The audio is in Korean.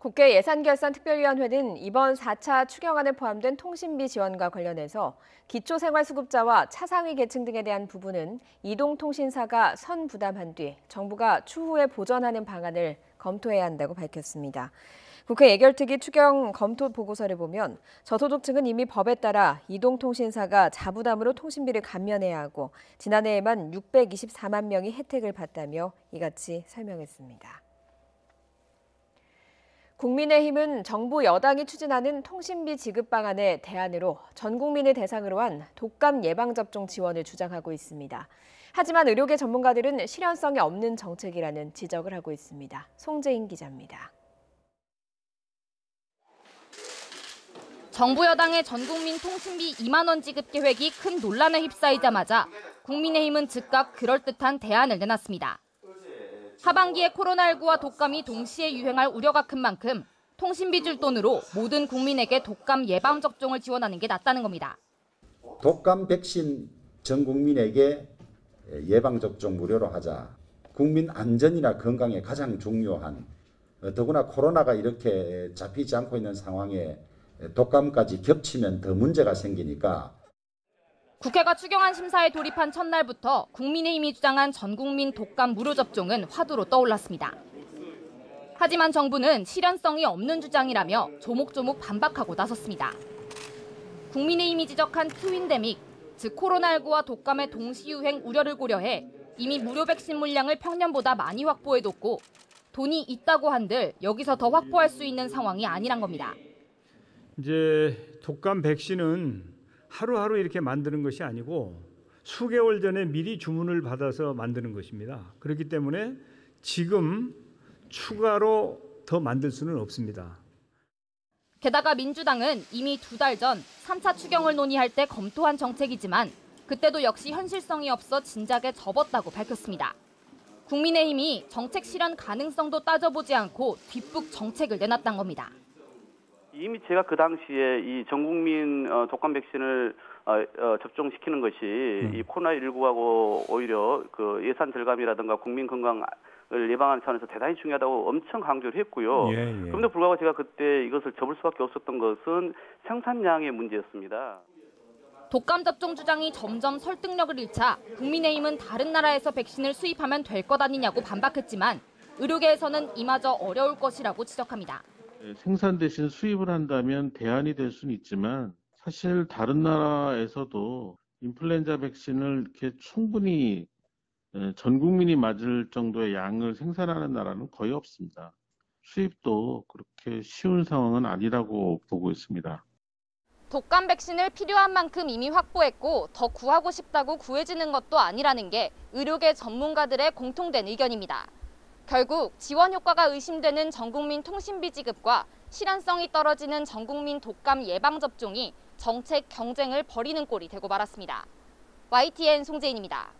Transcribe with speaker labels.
Speaker 1: 국회 예산결산특별위원회는 이번 4차 추경안에 포함된 통신비 지원과 관련해서 기초생활수급자와 차상위 계층 등에 대한 부분은 이동통신사가 선부담한 뒤 정부가 추후에 보전하는 방안을 검토해야 한다고 밝혔습니다. 국회 예결특위 추경 검토 보고서를 보면 저소득층은 이미 법에 따라 이동통신사가 자부담으로 통신비를 감면해야 하고 지난해에만 624만 명이 혜택을 받다며 이같이 설명했습니다. 국민의힘은 정부 여당이 추진하는 통신비 지급 방안의 대안으로 전 국민을 대상으로 한 독감 예방접종 지원을 주장하고 있습니다. 하지만 의료계 전문가들은 실현성이 없는 정책이라는 지적을 하고 있습니다. 송재인 기자입니다.
Speaker 2: 정부 여당의 전 국민 통신비 2만 원 지급 계획이 큰 논란에 휩싸이자마자 국민의힘은 즉각 그럴듯한 대안을 내놨습니다. 하반기에 코로나19와 독감이 동시에 유행할 우려가 큰 만큼 통신비 줄 돈으로 모든 국민에게 독감 예방접종을 지원하는 게 낫다는 겁니다.
Speaker 3: 독감 백신 전 국민에게 예방접종 무료로 하자. 국민 안전이나 건강에 가장 중요한, 더구나 코로나가 이렇게 잡히지 않고 있는 상황에 독감까지 겹치면 더 문제가 생기니까.
Speaker 2: 국회가 추경안 심사에 돌입한 첫날부터 국민의힘이 주장한 전 국민 독감 무료 접종은 화두로 떠올랐습니다. 하지만 정부는 실현성이 없는 주장이라며 조목조목 반박하고 나섰습니다. 국민의힘이 지적한 트윈데믹, 즉 코로나19와 독감의 동시 유행 우려를 고려해 이미 무료 백신 물량을 평년보다 많이 확보해뒀고 돈이 있다고 한들 여기서 더 확보할 수 있는 상황이 아니란 겁니다.
Speaker 4: 이제 독감 백신은 하루하루 이렇게 만드는 것이 아니고 수개월 전에 미리 주문을 받아서 만드는 것입니다. 그렇기 때문에 지금 추가로 더 만들 수는 없습니다.
Speaker 2: 게다가 민주당은 이미 2달 전 3차 추경을 논의할 때 검토한 정책이지만 그때도 역시 현실성이 없어 진작에 접었다고 밝혔습니다. 국민의힘이 정책 실현 가능성도 따져보지 않고 뒷북 정책을 내놨다는 겁니다.
Speaker 5: 이미 제가 그 당시에 이 전 국민 독감 백신을 접종시키는 것이 이 코로나19하고 오히려 그 예산 절감이라든가 국민 건강을 예방하는 차원에서 대단히 중요하다고 엄청 강조를 했고요. 그런데 불구하고 제가 그때 이것을 접을 수밖에 없었던 것은 생산량의 문제였습니다.
Speaker 2: 독감 접종 주장이 점점 설득력을 잃자 국민의힘은 다른 나라에서 백신을 수입하면 될 것 아니냐고 반박했지만 의료계에서는 이마저 어려울 것이라고 지적합니다.
Speaker 6: 생산 대신 수입을 한다면 대안이 될 수는 있지만 사실 다른 나라에서도 인플루엔자 백신을 이렇게 충분히 전 국민이 맞을 정도의 양을 생산하는 나라는 거의 없습니다. 수입도 그렇게 쉬운 상황은 아니라고 보고 있습니다.
Speaker 2: 독감 백신을 필요한 만큼 이미 확보했고 더 구하고 싶다고 구해지는 것도 아니라는 게 의료계 전문가들의 공통된 의견입니다. 결국 지원 효과가 의심되는 전국민 통신비 지급과 실현성이 떨어지는 전국민 독감 예방접종이 정책 경쟁을 벌이는 꼴이 되고 말았습니다. YTN 송재인입니다.